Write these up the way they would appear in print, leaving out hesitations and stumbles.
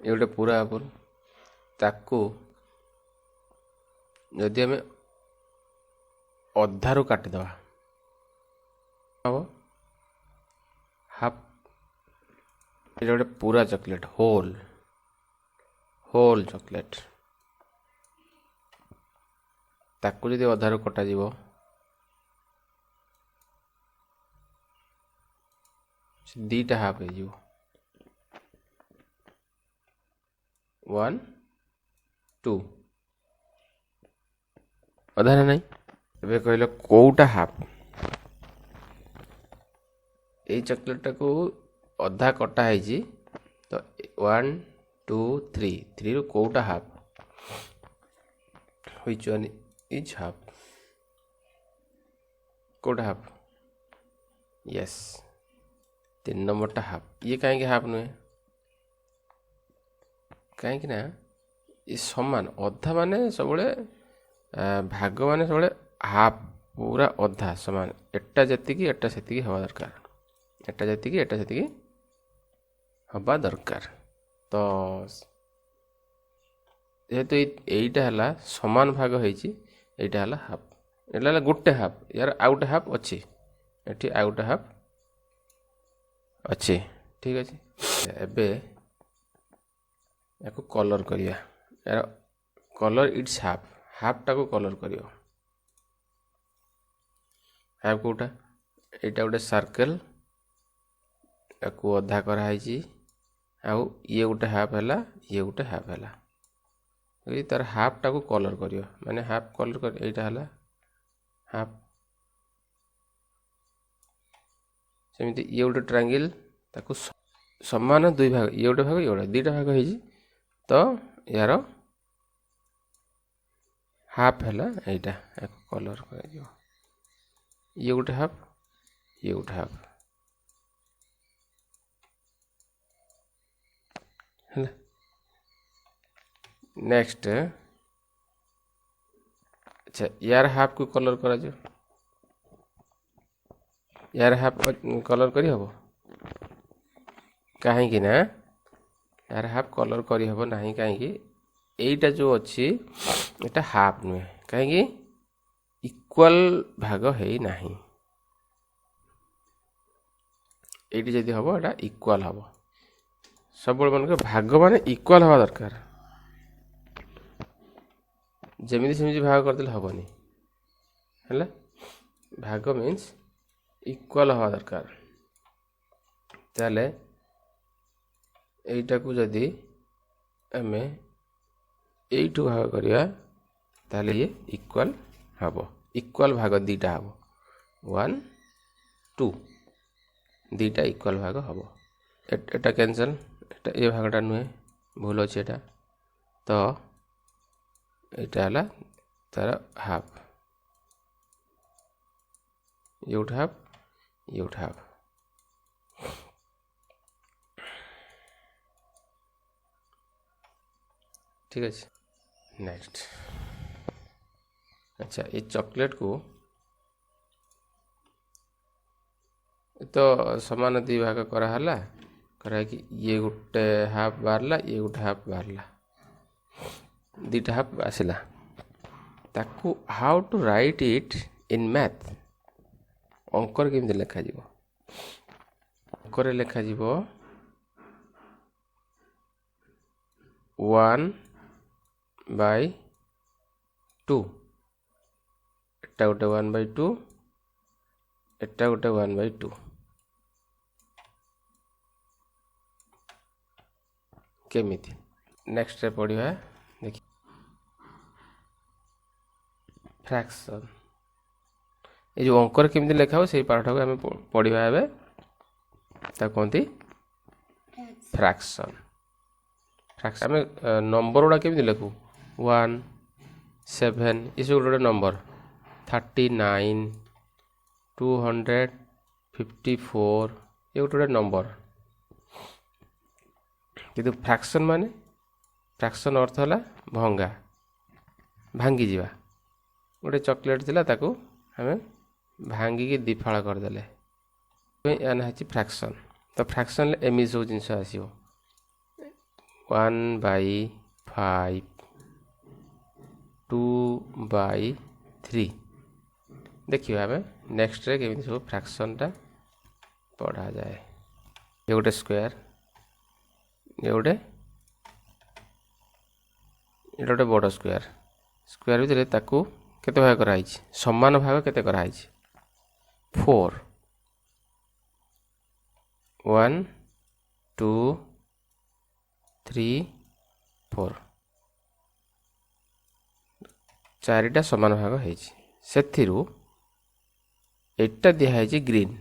ये गोटे पूरा एप्पल ताकू जदि आम अधारू काटिदेवा हम हाफ ये गोटे पूरा चॉकलेट होल होल चॉकलेट ताकू जदि अधारू कटा जीवो दीटा हाफ हो 1 2 अधा ना नहीं ए कहल कौटा हाफ ये चॉकलेट को अधा कटा है तो 1 2 3 3 रु कौटा half which one is half कौटा हाफ यस 3 नंबरटा हाफ ये कहीं हाफ नुहे कहीं ना ये समान अधा माने सब भाग माने सब हाफ पूरा अधा समान एटा जी एटा से हवा दरकार एटा जी एटा से हवा दरकार तो जेहेतु यहीटा है समान भाग होईटा है हाफ एटा गोटे हाफ यार आउ गोटे हाफ अच्छी एटी आउ गोटे हाफ अच्छे ठीक अच्छे एबे या कलर करिया यार कलर इट्स हाफ हाफ टा को कलर करियो हाफ कोटा एटा गोटे सर्कल को अधा कराई आउ ये गोटे हाफ है ये गोटे हाफ है तार हाफ टा को कलर करियो माने हाफ कलर कर एटा है हाफ सेमती ये गोटे ट्रायंगल ताकू समान दुई भाग ये गोटे भाग ये गोटे दीटा भाग हो तो यार हाफ है यहाँ कलर कर ये गोटे हाफ ये गोटे हाफ है नेक्स्ट अच्छा यार हाफ को कलर करा जो यार हाफ कलर करी हबो कहीं ना यार हाफ कलर करी हबो नहीं कहीं एटा जो अच्छी एटा हाफ नुहे कहीं इक्वल भाग है नहीं एटी जदि हम एटा इक्वल हम सब मन भाग माने इक्वल हवा दरकार जमी सेमती भाग करदे हेनी है भाग मीन्स इक्वल हवा दरकार ताले एटा को जदि आम यू भाग करिया ताले ये इक्वल हम इक्वल भाग दीटा हम 1 2 दीटा इक्वल भाग हम एटा कैंसल एटा ये भागटा नुहे भूल अच्छे एटा तो एटा है तार हाफ ये गोटे हाफ ये गोटे हाफ ठीक है नेक्स्ट अच्छा ये चॉकलेट को तो समान दी भाग कराला करा कि ये गोटे हाफ बाहरला ये गोटे हाफ बाहरला दीटा हाफ आसला ताकू how to write it in math अंकर केमती लेखा जीवो अंकर लेखा जीवो 1/2 एटा गोटे 1/2 एटा गोटे 1/2 केमिति नेक्स्ट पढ़िया देखिए फ्रैक्शन ये जो अंकर केमती लेखा हो से पाठ को आम पढ़ा ए कहते फ्रैक्शन फ्रैक्शन आम नंबर गुड़ा केमती लिखू 1 7 ये सब गोटे नंबर 39 254 ये गोटे नंबर किंतु फ्रैक्शन माने फ्रैक्शन अर्थ है भंगा भांगी जीवा गोटे चॉकलेट थिला ताकू हमें भांगिकी दिफाड़ करदे या ना फ्रैक्शन तो फ्रैक्शन एमि सब जिन आसो 1/5 2/3 देखिए आम नेक्स्ट रे केमी सब फ्रैक्शनटा पढ़ा जाए ये गोटे स्क्वायर ये गोटे बड़ स्क्वायर स्क्वायर भितर ताकू केते भाग कराई समान भाग केते कराई 4 1 2 3 4 चारिटा समान भाग है सेथिरु एटा दिखाई ग्रीन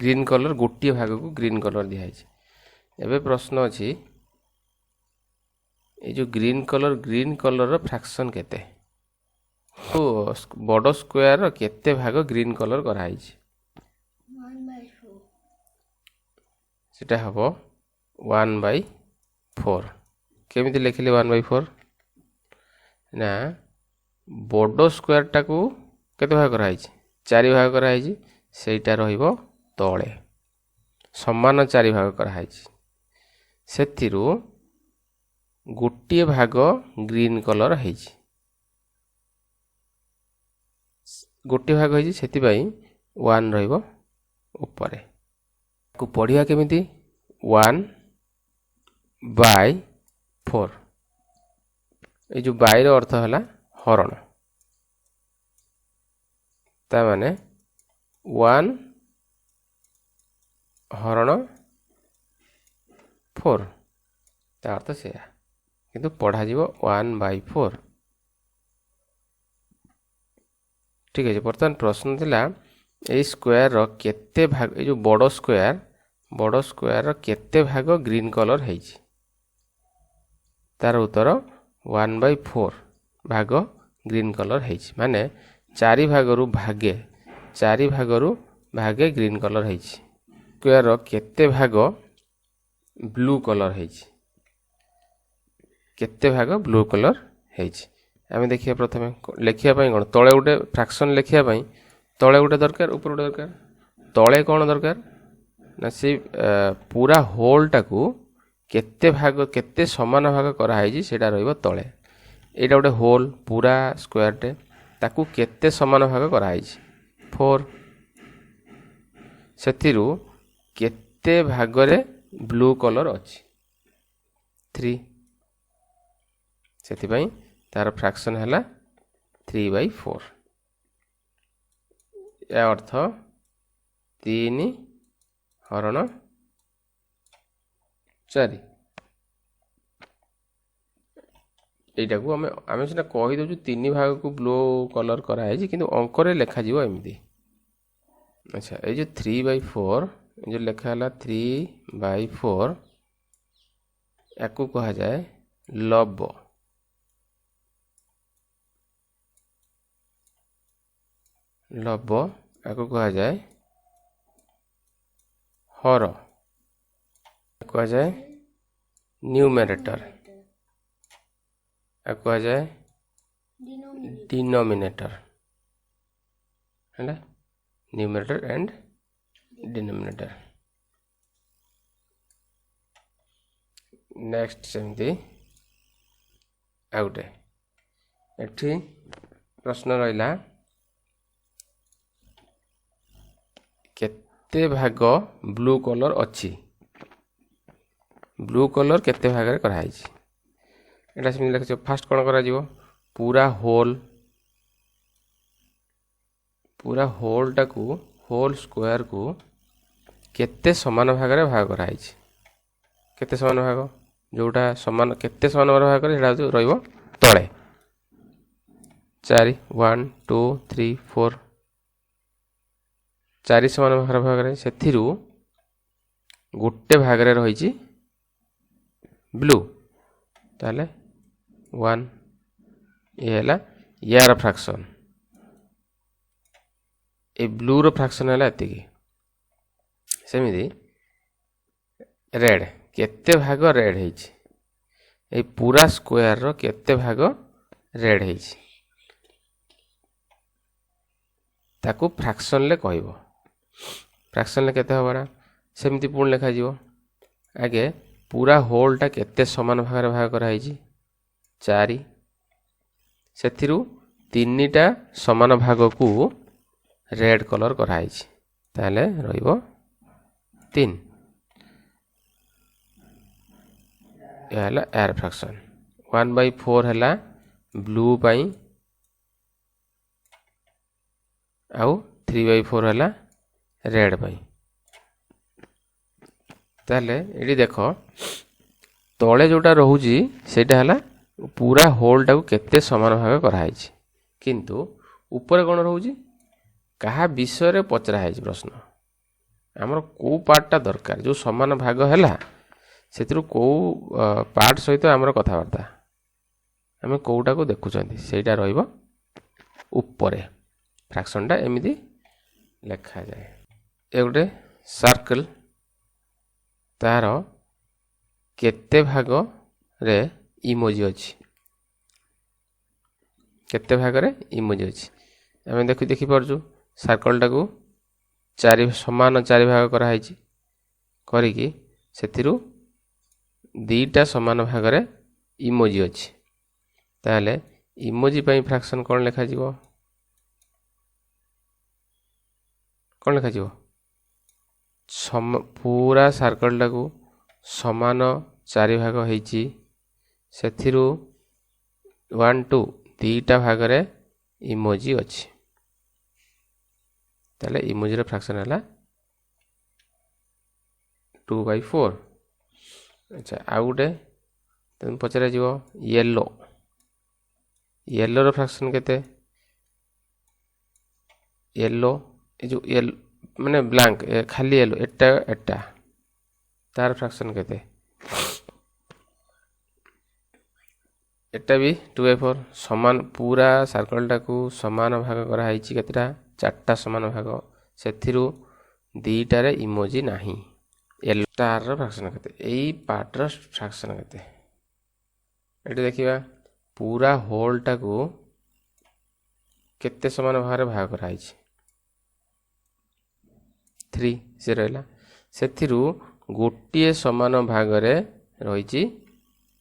ग्रीन कलर गोटे भाग को ग्रीन कलर दिखाई एबे प्रश्न अच्छी ये जो ग्रीन कलर फ्रैक्शन केते तो बड़ स्क्वायर केते भाग ग्रीन कलर कराई सेटा हबो 1/4 केमिति लिखिले 1/4 ना बड़ स्क्वायर टाकू केते भाग कराई 4 भाग कराई सेटा रहिबो तळे समान 4 भाग कराई सेथिरु गोटे भाग ग्रीन कलर है गोटे भाग है सेति पई 1 रहिबो ऊपर को पढ़िया केमिति 1/4 ये जो बाई रो अर्थ है हरण ता माने 1 हरण 4 ता अर्थ से किंतु पढ़ा जीवो 1/4 ठीक है बर्तमान प्रश्न थिला ए स्क्वायर रो केते भाग ए जो बड़ स्क्वायर रो केते भाग ग्रीन कलर है तार उत्तर 1/4 भाग ग्रीन कलर है माने 4 भागरु भागे ग्रीन कलर है स्क्वायर रो केते भाग ब्लू कलर है केते भाग ब्लू कलर है आम देखिए प्रथम लिखिया कौन तले गोटे फ्रैक्शन लिखिया तले गोटे दरकार ऊपर गोटे दरकार तले कौन दरकार ना से पूरा होल टाकू केते भाग केते समान भाग कराई सेटा रहिबो तले एटा गोटे होल पूरा स्क्वायर टे ताकू केते समान भाग कराई 4 सेथिरु केते भागरे ब्लू कलर अछि 3 सेति पई तार फ्रैक्शन हला 3/4 या अर्थ 3 हरण 4 एटा को आमे सिना कहि दउ 3 भाग को ब्लू कलर कराई किंतु अंक रे लेखा जीवो एमदी अच्छा ए जो 3/4 जो लेखा हला 3/4 याकू कहा जाए लब याकू कहा जाए हर कहा जाए न्यूमरेटर याकू कहा जाए डिनोमिनेटर है ना न्यूमरेटर एंड डिनोमिनेटर नेक्स्ट सेमती आउटे एठी प्रश्न रहिला केते भाग ब्लू कलर अच्छी ब्लू कलर केते भाग रे कराई एटा सेमती लिखछ फास्ट कोन करा जीवो पूरा होल टाकू होल स्क्वायर को केते समान भाग रे भाग कराई केते समान भाग जोटा समान केते समान भाग करे सेटा रहिबो तळे 4 1 2 3 4 4 समान भाग रे सेथिरु गोटे भाग रे रहिछि ब्लू ताले 1 ये हला यार fraction A blue row fraction हला एतिकी सेमिति रेड केते भाग रेड ହେଇଛି ए पूरा स्क्वायर रो केते भाग रेड ହେଇଛି ताकू फ्रैक्शन ले कहइबो फ्रैक्शन ले केते होबा सेमिति पूर्ण लिखा जीवो आगे पूरा होलटा केते समान भाग रे भाग करा हैछि 4 सेथिरु 3टा समान भाग को रेड कलर करा हैछि ताले रहिबो 3 याला एयर फ्रैक्शन 1/4 हला ब्लू पाई आउ 3/4 हला रेड पाई ताले एडी देखो तळे जोटा रहुजी सेटा हला पूरा होलटा को केते समान भाग करा हैछि किंतु ऊपर कोन रहुजी कहा विषय रे पचरा हैछि प्रश्न हमर को पार्टटा दरकार जो समान भाग हला सेतिरु को पार्ट सहित हमर कथा वार्ता हमें कोटा को देखु चंदी सेटा रहइबो ऊपर फ्रैक्शन टा एमिति लिखा जाए ए गोटे सर्कल तार केते भाग रे इमोजी अछि केते भाग रे इमोजी अछि हमें देखि परजु सर्कल टा को 4 समान 4 भाग करा हैछि करी कि सेतिरु 2टा समान भाग रे इमोजी अछि ताले इमोजी पई फ्रैक्शन कोन लिखा जिवो कोन लिखा जिवो पूरा सर्कल टा को समान 4 भाग हैछि सेथिरु 1 2 2टा भाग रे इमोजी अछि ताले इमोजी रे फ्रैक्शन हला 2/4 अच्छा आउटे तुम पचरा जीवो येलो रो फ्रैक्शन केते येलो ए जो येलो माने ब्लैंक खाली येलो एटा तार फ्रैक्शन केते एटा भी 2/4 समान पूरा सर्कल टा को समान भाग करा हैछि केतेटा 4टा समान भाग सेथिरु 2टा रे इमोजी नाही येलो स्टार रो फ्रैक्शन केते एई पार्ट रो फ्रैक्शन केते एटी देखिबा पूरा होल टा को केते समान भाग रे भाग करा हैछि 3 से रहला सेथिरु गोटिए समान भाग रे रहिछि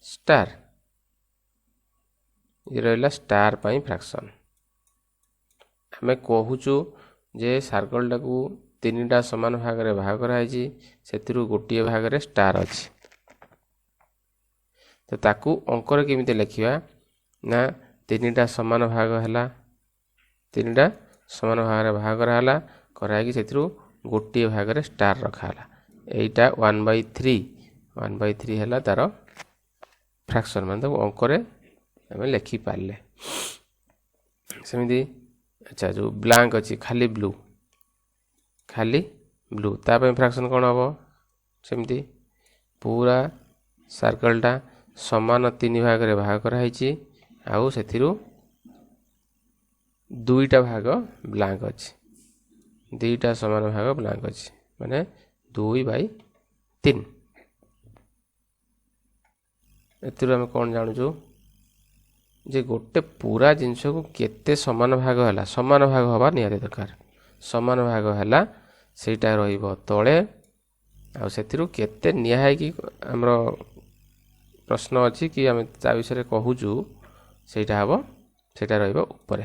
स्टार ये रहला स्टार पाई फ्रैक्शन हमें कहूचु जे सर्कल टा को 3टा समान भाग रे भाग करा हैछि सेतिरु गोटिए भाग रे स्टार अछि तो ताकू अंक रे केमिते लिखिबा ना 3टा समान भाग हला 3टा समान भाग रे भाग करा हला करा कि सेतिरु गोटिए भाग रे स्टार रखा हला एटा 1/3 हला तार फ्रैक्शन मतलब अंक रे हमें लिखि पाले सेमिति अच्छा जो ब्लैंक अछि खाली ब्लू ता पे फ्रैक्शन कोन हबो सेमिति पूरा सर्कल टा समान 3 भाग रे भाग करा हैछि आउ सेथिरु 2टा भाग ब्लैंक अछि 2टा समान भाग ब्लैंक अछि माने 2/3 एतिरु हम कोन जानु जो जे गोटे पूरा जिनस को केते समान भाग हला समान भाग हवा निहाते दरकार समान भाग हला सेटा रहिबो तळे आ सेतिरु केते निहाय कि हमरो प्रश्न अछि कि हम ता विषय कहूचु सेटा हबो सेटा रहिबो ऊपर।